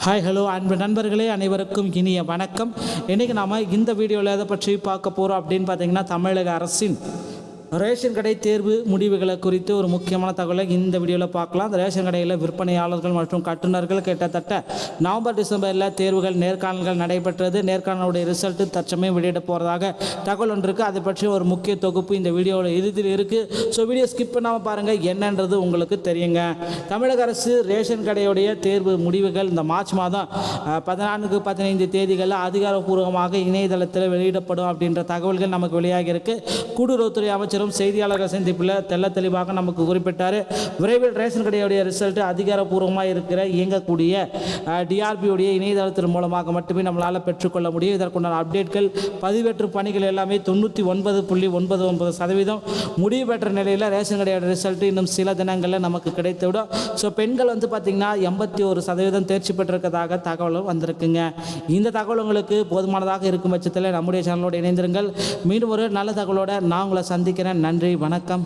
Hi hello அன்பு நண்பர்களே, அனைவருக்கும் இனிய வணக்கம். இன்றைக்கி நாம் இந்த வீடியோவில் எதை பற்றி பார்க்க போகிறோம் அப்படின்னு பார்த்தீங்கன்னா, தமிழக அரசின் ரேஷன் கடை தேர்வு முடிவுகளை குறித்து ஒரு முக்கியமான தகவலை இந்த வீடியோவில் பார்க்கலாம். அந்த ரேஷன் கடையில் விற்பனையாளர்கள் மற்றும் கட்டுநர்கள் கிட்டத்தட்ட நவம்பர் டிசம்பரில் தேர்வுகள் நேர்காணல்கள் நடைபெற்றது. நேர்காணலுடைய ரிசல்ட்டு தற்சமயம் வெளியிட போகிறதாக தகவல் ஒன்று இருக்குது. அதை பற்றி ஒரு முக்கிய தொகுப்பு இந்த வீடியோவில் இறுதியில் இருக்குது. ஸோ வீடியோ ஸ்கிப் பண்ணாமல் பாருங்கள், என்னன்றது உங்களுக்கு தெரியுங்க. தமிழக அரசு ரேஷன் கடையுடைய தேர்வு முடிவுகள் இந்த மார்ச் மாதம் 14-15 தேதிகளில் அதிகாரப்பூர்வமாக இணையதளத்தில் வெளியிடப்படும் அப்படின்ற தகவல்கள் நமக்கு வெளியாகி இருக்கு. கூட்டுறவுத்துறை அமைச்சர் செய்தியாளர்கள் சந்திப்பில் தெல்ல தெளிவாக நமக்கு குறிப்பிட்டார். விரைவில் ரேஷன் கடையுடைய ரிசல்ட் அதிகாரப்பூர்வமாக இயங்கக்கூடிய டிஆர்பியுடைய இணையதளத்தின் மூலமாக மட்டுமே நம்மளால் பெற்றுக்கொள்ள முடியும். இதற்குண்டான அப்டேட்கள் பதிவேற்று பணிகள் எல்லாமே 99.99% முடிவு பெற்ற நிலையில் ரேஷன் கடையோட ரிசல்ட் இன்னும் சில தினங்களில் நமக்கு கிடைத்துவிடும். ஸோ பெண்கள் பார்த்திங்கன்னா 81% தேர்ச்சி பெற்றிருக்கதாக தகவலும் வந்திருக்குங்க. இந்த தகவல் உங்களுக்கு போதுமானதாக இருக்கும் பட்சத்தில் நம்முடைய சேனலோடு இணைந்திருங்கள். மீண்டும் ஒரு நல்ல தகவலோடு நான் உங்களை சந்திக்கிறேன். நன்றி, வணக்கம்.